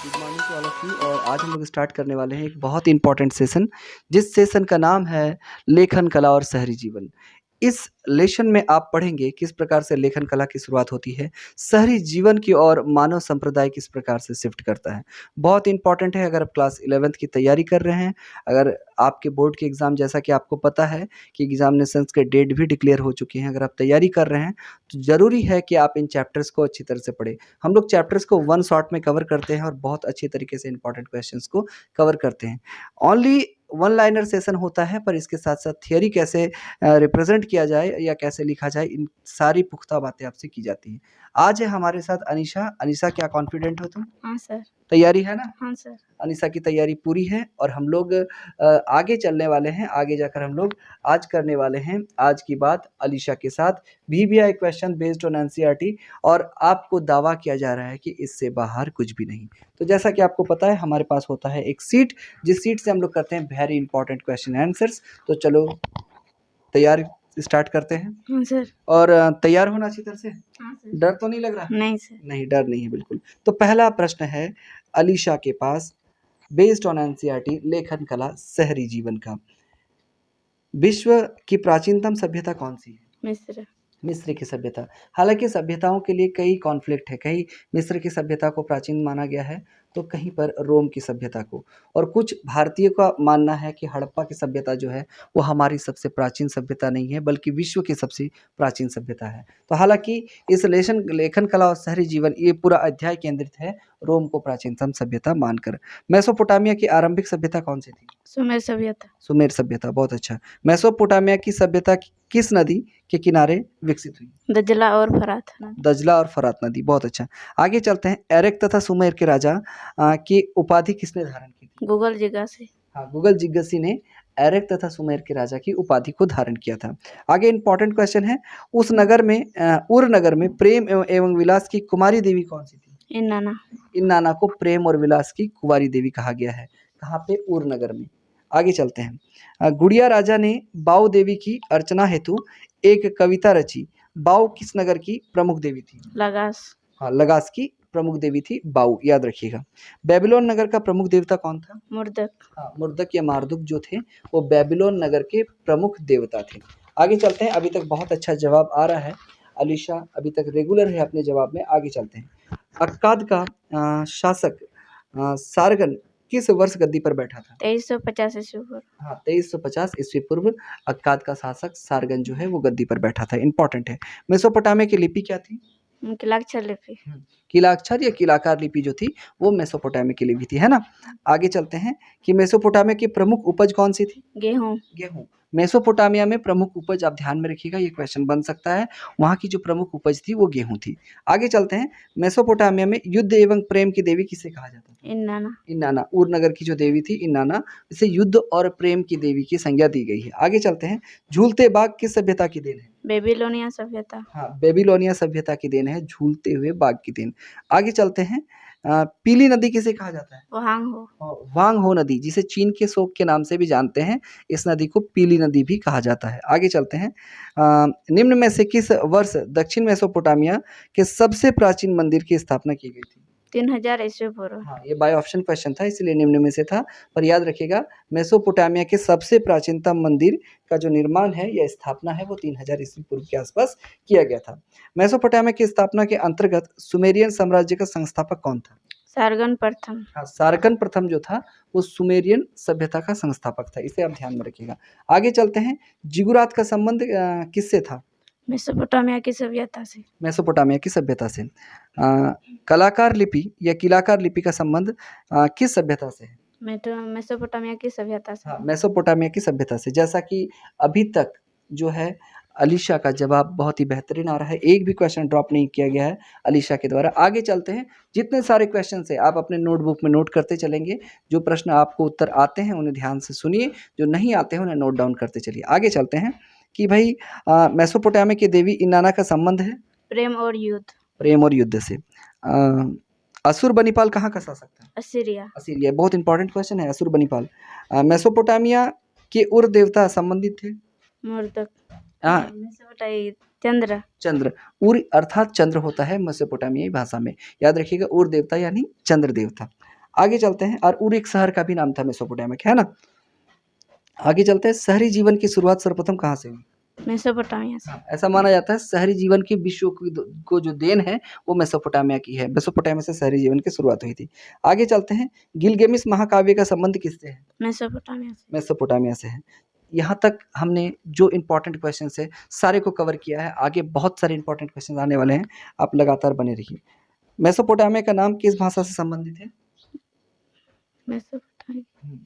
Good morning to all of you. और आज हम लोग स्टार्ट करने वाले हैं एक बहुत ही इंपॉर्टेंट सेशन, जिस सेशन का नाम है लेखन कला और शहरी जीवन। इस लेशन में आप पढ़ेंगे किस प्रकार से लेखन कला की शुरुआत होती है, शहरी जीवन की और मानव संप्रदाय किस प्रकार से शिफ्ट करता है। बहुत इंपॉर्टेंट है। अगर आप क्लास 11th की तैयारी कर रहे हैं, अगर आपके बोर्ड के एग्ज़ाम, जैसा कि आपको पता है कि एग्जामिनेशंस के डेट भी डिक्लेयर हो चुके हैं, अगर आप तैयारी कर रहे हैं तो ज़रूरी है कि आप इन चैप्टर्स को अच्छी तरह से पढ़ें। हम लोग चैप्टर्स को वन शॉट में कवर करते हैं और बहुत अच्छी तरीके से इंपॉर्टेंट क्वेश्चंस को कवर करते हैं। ओनली वन लाइनर सेशन होता है, पर इसके साथ साथ थियरी कैसे रिप्रेजेंट किया जाए या कैसे लिखा जाए, इन सारी पुख्ता बातें आपसे की जाती हैं। आज है हमारे साथ अनीशा। अनीशा, क्या कॉन्फिडेंट हो तुम? हाँ सर। तैयारी है ना? हाँ सर। अनीशा की तैयारी पूरी है और हम लोग आगे चलने वाले हैं। आगे जाकर हम लोग आज करने वाले हैं आज की बात अलीशा के साथ VBI question based on NCERT, और आपको दावा किया जा रहा है कि इससे बाहर कुछ भी नहीं। तो जैसा कि आपको पता है, हमारे पास होता है एक सीट, जिस सीट से हम लोग करते हैं वेरी इंपॉर्टेंट क्वेश्चन आंसर्स। तो चलो तैयार स्टार्ट करते हैं। हाँ सर। और तैयार होना अच्छी तरह से। हाँ सर। डर तो नहीं लग रहा? नहीं सर। नहीं, डर नहीं है बिल्कुल। तो पहला प्रश्न है अलीशा के पास, बेस्ड ऑन एनसीईआरटी लेखन कला शहरी जीवन का। विश्व की प्राचीनतम सभ्यता कौन सी है? मिस्र। मिस्र की सभ्यता। हालांकि सभ्यताओं के लिए कई कॉन्फ्लिक्ट है, कहीं मिस्र की सभ्यता को प्राचीन माना गया है तो कहीं पर रोम की सभ्यता को, और कुछ भारतीयों का मानना है कि हड़प्पा की सभ्यता जो है वो हमारी सबसे प्राचीन सभ्यता नहीं है, बल्कि विश्व की सबसे प्राचीन सभ्यता है। तो हालांकि इस लेखन कला और शहरी जीवन, ये पूरा अध्याय केंद्रित है रोम को प्राचीनतम सभ्यता मानकर। मेसोपोटामिया की आरंभिक सभ्यता कौन सी थी? सुमेर सभ्यता। सुमेर सभ्यता, बहुत अच्छा। मेसोपोटामिया की सभ्यता किस नदी के किनारे विकसित हुई? दजला और फरात नदी। दजला और फरात नदी, बहुत अच्छा। आगे चलते हैं। एरेक तथा सुमेर के राजा की उपाधि किसने धारण की थी? गूगल जिगा से। हाँ, गूगल जिग्गसी ने एरेक तथा सुमेर के राजा की उपाधि को धारण किया था। आगे इंपॉर्टेंट क्वेश्चन है, उस नगर में उर नगर में प्रेम एवं विलास की कुमारी देवी कौन सी थी? इन्नाना। इन्नाना को प्रेम और विलास की कुंवारी देवी कहा गया है। कहाँ पे? उर नगर में। आगे चलते हैं। गुड़िया राजा ने बाऊ देवी की अर्चना हेतु एक कविता रची। बाऊ किस नगर की प्रमुख देवी थी? लगास। हाँ, लगास की प्रमुख देवी थी बाऊ, याद रखिएगा। बेबीलोन नगर का प्रमुख देवता कौन था? मुर्दक। हाँ, मुर्दक या मारदुक जो थे वो बेबीलोन नगर के प्रमुख देवता थे। आगे चलते हैं। अभी तक बहुत अच्छा जवाब आ रहा है। अलीशा अभी तक रेगुलर है अपने जवाब में। आगे चलते हैं। अक्काद का शासक सारगन किस वर्ष गद्दी पर बैठा था? 2350 ईस्वी पूर्व। हाँ, 2350 ईस्वी पूर्व अक्काद का शासक सारगन जो है वो गद्दी पर बैठा था। इंपॉर्टेंट है। मेसोपोटामिया की लिपि क्या थी? किलाक्षर लिपि। किलाक्षर या किलाकार लिपि जो थी वो मेसोपोटामिया की लिपि थी, है ना? आगे चलते हैं कि मेसोपोटामिया की प्रमुख उपज कौन सी थी? गेहूँ। गेहूं। मेसोपोटामिया में प्रमुख उपज, आप ध्यान में रखिएगा, ये क्वेश्चन बन सकता है। वहां की जो प्रमुख उपज थी वो गेहूं थी। आगे चलते हैं। मेसोपोटामिया में युद्ध एवं प्रेम की देवी किसे कहा जाता था? इन्नाना। इन्नाना, उर नगर की जो देवी थी इन्नाना, इसे युद्ध और प्रेम की देवी की संज्ञा दी गई है। आगे चलते हैं। झूलते बाग किस सभ्यता की देन है? बेबीलोनिया सभ्यता। हाँ, बेबीलोनिया सभ्यता की देन है, झूलते हुए बाग की देन। आगे चलते हैं। पीली नदी किसे कहा जाता है? वहांग हो। वांग हो नदी, जिसे चीन के शोक के नाम से भी जानते हैं, इस नदी को पीली नदी भी कहा जाता है। आगे चलते हैं। निम्न में से किस वर्ष दक्षिण मेसोपोटामिया के सबसे प्राचीन मंदिर की स्थापना की गई थी? 3000 ईस्वी पूर्व। हाँ, ये बाय ऑप्शन क्वेश्चन था इसलिए निम्न में से था, पर याद रखिएगा मेसोपोटामिया के सबसे प्राचीनतम मंदिर का जो निर्माण है या स्थापना है वो 3000 ईस्वी पूर्व के आसपास किया गया था। मेसोपोटामिया की स्थापना के अंतर्गत सुमेरियन साम्राज्य का संस्थापक कौन था? सारगन प्रथम। हाँ, सारकन प्रथम जो था वो सुमेरियन सभ्यता का संस्थापक था, इसे आप ध्यान में रखिएगा। आगे चलते हैं। जिगुरात का संबंध किससे था? मेसोपोटामिया की सभ्यता से। मेसोपोटामिया की सभ्यता से। कलाकार लिपि या किलाकार लिपि का संबंध किस सभ्यता से है? मेसोपोटामिया की सभ्यता से। हाँ, मेसोपोटामिया की सभ्यता से। जैसा कि अभी तक जो है अलीशा का जवाब बहुत ही बेहतरीन आ रहा है, एक भी क्वेश्चन ड्रॉप नहीं किया गया है अलीशा के द्वारा। आगे चलते हैं। जितने सारे क्वेश्चन है आप अपने नोटबुक में नोट करते चलेंगे। जो प्रश्न आपको उत्तर आते हैं उन्हें ध्यान से सुनिए, जो नहीं आते हैं उन्हें नोट डाउन करते चलिए। आगे चलते हैं कि भाई मेसोपोटामिया की देवी इन्नाना का संबंध है प्रेम और युद्ध। प्रेम और युद्ध से। असुर बनीपाल कहाँ का शासक था? असीरिया। असीरिया, बहुत इंपॉर्टेंट क्वेश्चन है। असुर बनीपाल। मेसोपोटामिया के उर देवता संबंधित थे? मुर्दक। हाँ, चंद्र। चंद्र। उर अर्थात चंद्र होता है मेसोपोटामियाई भाषा में, याद रखिएगा। उर देवता यानी चंद्र देवता। आगे चलते हैं, और उर एक शहर का भी नाम था मेसोपोटामिया, है ना। आगे चलते हैं, शहरी जीवन की शुरुआत सर्वप्रथम कहाँ से हुई? मेसोपोटामिया से। हाँ, ऐसा माना जाता है शहरी जीवन की विश्व को जो देन है वो मेसोपोटामिया की है। मेसोपोटामिया से शहरी जीवन की शुरुआत हुई थी। आगे चलते हैं, गिलगेमिस महाकाव्य का संबंध किससे है? मेसोपोटामिया से। मेसोपोटामिया से है। यहाँ तक हमने जो इम्पोर्टेंट क्वेश्चन है सारे को कवर किया है। आगे बहुत सारे इंपॉर्टेंट क्वेश्चन आने वाले हैं, आप लगातार बने रहिए। मेसोपोटामिया का नाम किस भाषा से संबंधित है? मेसोपोटामिया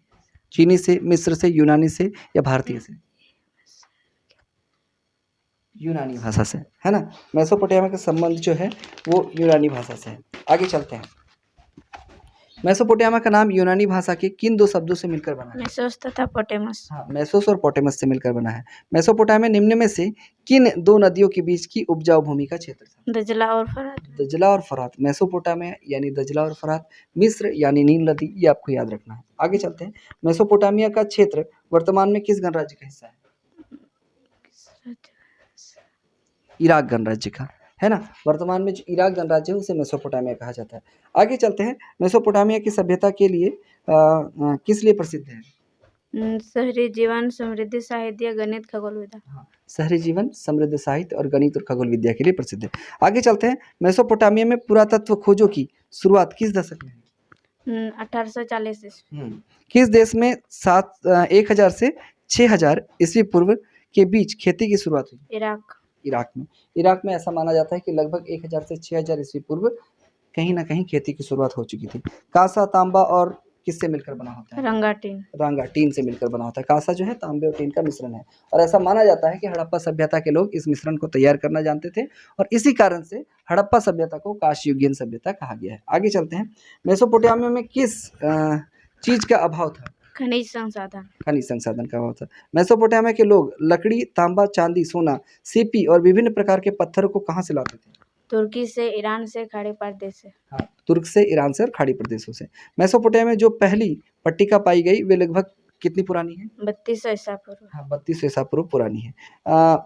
चीनी से, मिस्र से, यूनानी से या भारतीय से? यूनानी भाषा से, है ना। मेसोपोटामिया का संबंध जो है वो यूनानी भाषा से है। आगे चलते हैं, मेसोपोटामिया का नाम यूनानी भाषा के किन दो शब्दों से मिलकर बना है? मेसोस तथा पोटेमस। हाँ, मेसोस और पोटेमस से मिलकर बना है। मेसोपोटामिया निम्न में से किन दो नदियों के बीच की उपजाऊ भूमि का क्षेत्र था? दजला और फरात। दजला और फरात। मेसोपोटामिया यानी दजला और फरात, मिस्र यानी नील नदी, ये आपको याद रखना है। आगे चलते हैं, मेसोपोटामिया का क्षेत्र वर्तमान में किस गणराज्य का हिस्सा है? इराक गणराज्य का, है ना। वर्तमान में जो इराक गणराज्य है उसे मेसोपोटामिया कहा जाता है। आगे चलते हैं, मेसोपोटामिया की सभ्यता के लिए किस लिए प्रसिद्ध है? शहरी जीवन, समृद्धि, साहित्य, गणित, खगोल विद्या। हाँ, शहरी जीवन, समृद्ध साहित्य और गणित और खगोल विद्या के लिए प्रसिद्ध है। आगे चलते हैं, मेसोपोटामिया में पुरातत्व खोजों की शुरुआत किस दशक में है? 1840 ईस्वी। किस देश में 1000 से 6000 ईस्वी पूर्व के बीच खेती की शुरुआत हुई? इराक। इराक में। इराक में ऐसा माना जाता है कि लगभग 1000 से 6000 ईस्वी पूर्व कहीं ना कहीं खेती की शुरुआत हो चुकी थी। कांसा, तांबा और किससे मिलकर बना होता है? रंगा टीन। रंगा टीन से मिलकर बना होता है। कांसा जो है तांबे और टीन का मिश्रण है, और ऐसा माना जाता है कि हड़प्पा सभ्यता के लोग इस मिश्रण को तैयार करना जानते थे, और इसी कारण से हड़प्पा सभ्यता को काशयुगीन सभ्यता कहा गया है। आगे चलते हैं, मेसोपोटामिया में किस चीज का अभाव था? खनिज संसाधन। खनिज संसाधन का अभाव था। मेसोपोटामिया के लोग लकड़ी, तांबा, चांदी, सोना, सीपी और विभिन्न प्रकार के पत्थरों को कहाँ से लाते थे? तुर्की से, ईरान से, खाड़ी प्रदेश से। हाँ, तुर्क से, ईरान से और खाड़ी प्रदेशों से। मेसोपोटामिया में जो पहली पट्टिका पाई गई वे लगभग कितनी पुरानी है? 3200 ईसा पूर्व। हाँ, 3200 ईसा पूर्व पुरानी है।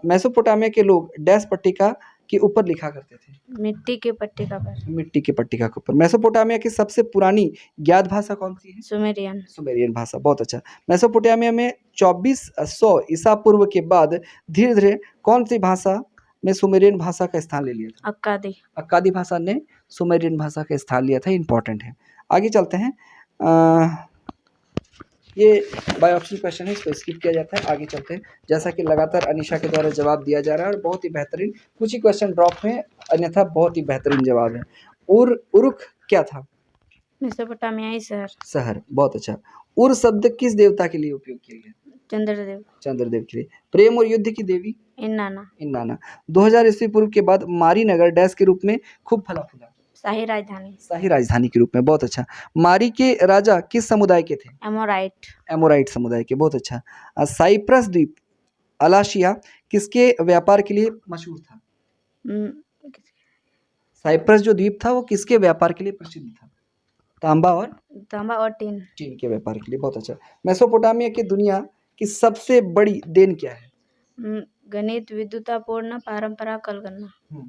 मेसोपोटामिया के लोग डैश पट्टिका के ऊपर लिखा करते थे? मिट्टी की पट्टिका पर। मिट्टी की पट्टिका के ऊपर। मेसोपोटामिया की सबसे पुरानी ज्ञात भाषा कौन सी है? सुमेरियन। सुमेरियन भाषा, बहुत अच्छा। मेसोपोटामिया में 2400 ईसा पूर्व के बाद धीरे धीरे कौन सी भाषा में सुमेरियन भाषा का स्थान ले लिया था? अक्कादी। अक्कादी भाषा ने सुमेरियन भाषा का स्थान लिया था, इंपॉर्टेंट है। आगे चलते हैं, ये बाय ऑप्शन क्वेश्चन है, इसको स्किप किया जाता है। आगे चलते हैं, जैसा कि लगातार अनीशा के द्वारा जवाब दिया जा रहा है और बहुत ही बेहतरीन, कुछ ही क्वेश्चन ड्रॉप हुए, अन्यथा बहुत ही बेहतरीन जवाब है। उरुक क्या था? मेसोपोटामियाई शहर। शहर, बहुत अच्छा। उर शब्द किस देवता के लिए उपयोग किया गया? चंद्रदेव। चंद्रदेव के लिए। प्रेम और युद्ध की देवी? इन्नाना। इन्नाना। 2000 ईस्वी पूर्व के बाद मारी नगर डैश के रूप में खूब फला फूला? शाही राजधानी। शाही राजधानी के रूप में, बहुत अच्छा। मारी के राजा किस समुदाय के थे? एमोराइट। एमोराइट समुदाय के, बहुत अच्छा। साइप्रस द्वीप अलाशिया किसके व्यापार के लिए मशहूर था? साइप्रस जो द्वीप था वो किसके व्यापार के लिए प्रसिद्ध था? तांबा और टीन। टीन के व्यापार के लिए, बहुत अच्छा। मेसोपोटामिया की दुनिया की सबसे बड़ी देन क्या है? गणित, विद्युतापूर्ण परंपरा, कल गणना।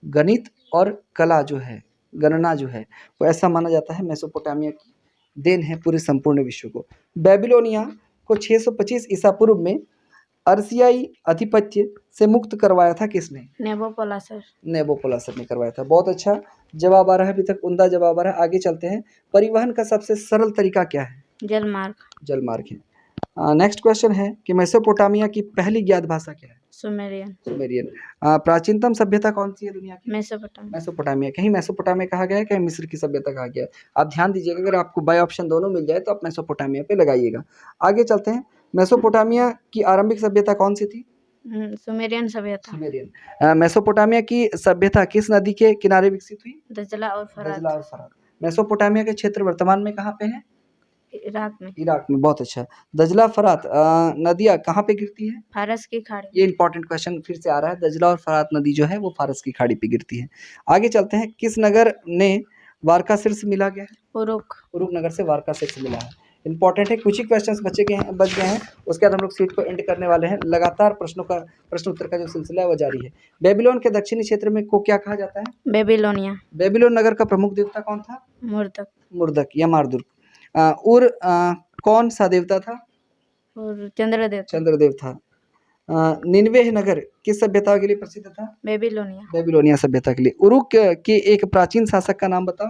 गणित और कला जो है, गणना जो है, वो ऐसा माना जाता है मेसोपोटामिया की देन है पूरे संपूर्ण विश्व को। बेबीलोनिया को 625 ईसा पूर्व में अर्सियाई आधिपत्य से मुक्त करवाया था किसने? नेबोपोलासर। नेबोपोलासर ने करवाया था, बहुत अच्छा जवाब आ रहा है, अभी तक उम्दा जवाब आ रहा है। आगे चलते हैं, परिवहन का सबसे सरल तरीका क्या है? जलमार्ग। जलमार्ग है। नेक्स्ट क्वेश्चन है कि मेसोपोटामिया की पहली ज्ञात भाषा क्या है? सुमेरियन। सुमेरियन। प्राचीनतम सभ्यता कौन सी है दुनिया की? मेसोपोटामिया। मेसोपोटामिया। कहीं मेसोपोटामिया कहा गया है, कहीं मिस्र की सभ्यता कहा गया है। आप ध्यान दीजिएगा, अगर आपको बाय ऑप्शन दोनों मिल जाए तो आप मेसोपोटामिया पे लगाइएगा। आगे चलते हैं, मेसोपोटामिया की आरंभिक सभ्यता कौन सी थी? सुमेरियन सभ्यता। सुमेरियन। मेसोपोटामिया की सभ्यता किस नदी के किनारे विकसित हुई? दजला और फरात। मेसोपोटामिया के क्षेत्र वर्तमान में कहाँ पे है? इराक में। इराक में, बहुत अच्छा। दजला फरात नदियाँ कहाँ पे गिरती है? फारस की खाड़ी। ये इंपॉर्टेंट क्वेश्चन फिर से आ रहा है, दजला और फरात नदी जो है वो फारस की खाड़ी पे गिरती है। आगे चलते हैं, किस नगर ने वारका शीर्ष मिला गया है? उरुक नगर से वारका शीर्ष मिला है, इंपॉर्टेंट है। कुछ ही क्वेश्चंस बच गए हैं, उसके बाद हम लोग सीट को एंड करने वाले हैं। लगातार प्रश्न उत्तर का जो सिलसिला है वो जारी है। बेबीलोन के दक्षिणी क्षेत्र में को क्या कहा जाता है? बेबीलोनिया। बेबीलोन नगर का प्रमुख देवता कौन था? मुर्दक। मुर्दक या मारदुर्ग। उर कौन सा देवता था? और चंद्रदेव चंद्रदेव था। निनवेह नगर किस सभ्यता के लिए प्रसिद्ध था? बेबीलोनिया बेबीलोनिया सभ्यता के लिए। उरुक के एक प्राचीन शासक का नाम बताओ।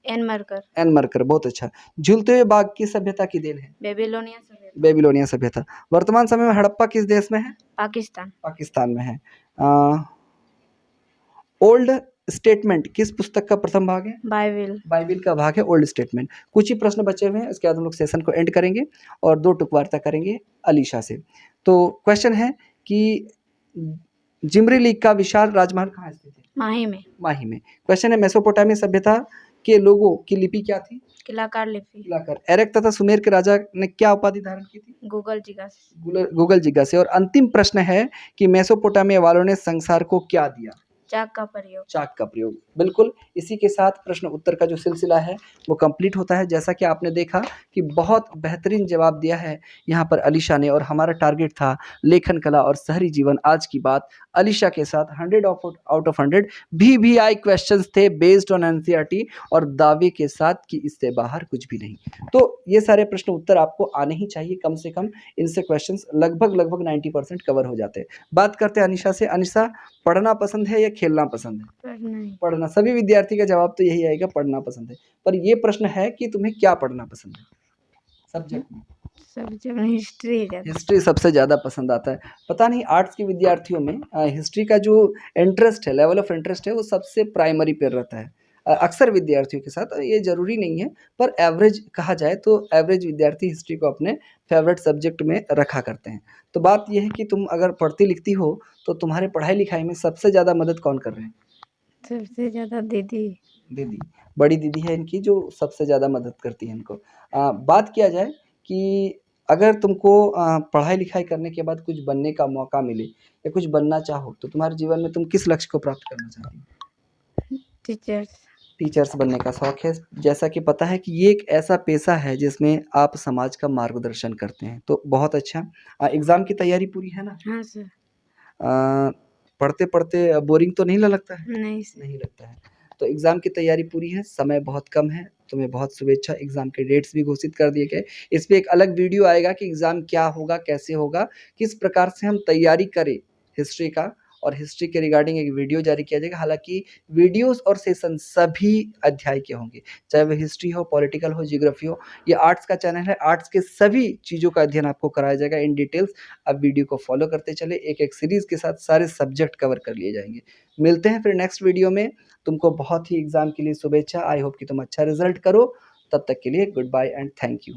एनमरकर एनमरकर, बहुत अच्छा। झूलते हुए बाघ किस सभ्यता की देन है? बेबीलोनिया सभ्यता बेबीलोनिया सभ्यता। वर्तमान समय में हड़प्पा किस देश में है? पाकिस्तान पाकिस्तान में है। ओल्ड स्टेटमेंट किस पुस्तक का प्रथम भाग है? बाइबिल बाइबिल का भाग है ओल्ड स्टेटमेंट। कुछ ही प्रश्न बचे हुए हैं, उसके बाद हम लोग सेशन को एंड करेंगे और 2 टुक वार्ता करेंगे अलीशा से। तो क्वेश्चन है कि जिमरी लीग का विशाल राजमहल कहाँ स्थित है? माही में माही में। क्वेश्चन है मेसोपोटामिया सभ्यता के लोगों की लिपि क्या थी? किलाकार लिपि किलाकर। एरेक तथा सुमेर के राजा ने क्या उपाधि धारण की थी? गूगल जिज्ञासा गूगल जिज्ञासा। और अंतिम प्रश्न है कि मेसोपोटामिया वालों ने संसार को क्या दिया? चाक का प्रयोग चाक का प्रयोग। बिल्कुल, इसी के साथ प्रश्न उत्तर का जो सिलसिला है वो कंप्लीट होता है। जैसा कि आपने देखा कि बहुत बेहतरीन जवाब दिया है यहाँ पर अलीशा ने, और हमारा टारगेट था लेखन कला और शहरी जीवन। आज की बात अलीशा के साथ 100 आउट ऑफ 100 VVI क्वेश्चंस थे बेस्ड ऑन एनसीईआरटी, और दावे के साथ कि इससे बाहर कुछ भी नहीं। तो ये सारे प्रश्न उत्तर आपको आने ही चाहिए, कम से कम इनसे क्वेश्चंस लगभग 90% कवर हो जाते हैं। बात करते हैं अनिशा से। अनिशा, पढ़ना पसंद है या खेलना पसंद है? पढ़ना। सभी विद्यार्थी का जवाब तो यही आएगा, पढ़ना पसंद है। पर ये प्रश्न है कि तुम्हें क्या पढ़ना पसंद है सब्जेक्ट में? सब्जेक्ट में हिस्ट्री सबसे ज़्यादा पसंद आता है। पता नहीं आर्ट्स के विद्यार्थियों में हिस्ट्री का जो इंटरेस्ट है, लेवल ऑफ इंटरेस्ट है, वो सबसे प्राइमरी पे रहता है। अक्सर विद्यार्थियों के साथ ये ज़रूरी नहीं है, पर एवरेज कहा जाए तो एवरेज विद्यार्थी हिस्ट्री को अपने फेवरेट सब्जेक्ट में रखा करते हैं। तो बात यह है कि तुम अगर पढ़ती लिखती हो तो तुम्हारे पढ़ाई लिखाई में सबसे ज़्यादा मदद कौन कर रहे हैं? सबसे ज्यादा दीदी दीदी। बड़ी दीदी है इनकी जो सबसे ज़्यादा मदद करती है इनको। बात किया जाए कि अगर तुमको पढ़ाई लिखाई करने के बाद कुछ बनने का मौका मिले या कुछ बनना चाहो तो तुम्हारे जीवन में तुम किस लक्ष्य को प्राप्त करना चाहती हो? टीचर्स टीचर्स बनने का शौक है। जैसा कि पता है कि ये एक ऐसा पेशा है जिसमें आप समाज का मार्गदर्शन करते हैं, तो बहुत अच्छा। एग्ज़ाम की तैयारी पूरी है ना? हाँ सर पढ़ते-पढ़ते बोरिंग तो नहीं लगता है? नहीं सर नहीं लगता है। तो एग्ज़ाम की तैयारी पूरी है, समय बहुत कम है, तुम्हें बहुत शुभेच्छा। एग्ज़ाम के डेट्स भी घोषित कर दिए गए। इस पे एक अलग वीडियो आएगा कि एग्ज़ाम क्या होगा, कैसे होगा, किस प्रकार से हम तैयारी करें हिस्ट्री का, और हिस्ट्री के रिगार्डिंग एक वीडियो जारी किया जाएगा। हालाँकि वीडियोज़ और सेशन सभी अध्याय के होंगे, चाहे वो हिस्ट्री हो, पॉलिटिकल हो, ज्योग्राफी हो। ये आर्ट्स का चैनल है, आर्ट्स के सभी चीज़ों का अध्ययन आपको कराया जाएगा इन डिटेल्स। आप वीडियो को फॉलो करते चले, एक-एक सीरीज़ के साथ सारे सब्जेक्ट कवर कर लिए जाएँगे। मिलते हैं फिर नेक्स्ट वीडियो में। तुमको बहुत ही एग्ज़ाम के लिए शुभेच्छा। आई होप कि तुम अच्छा रिज़ल्ट करो। तब तक के लिए good bye and thank you.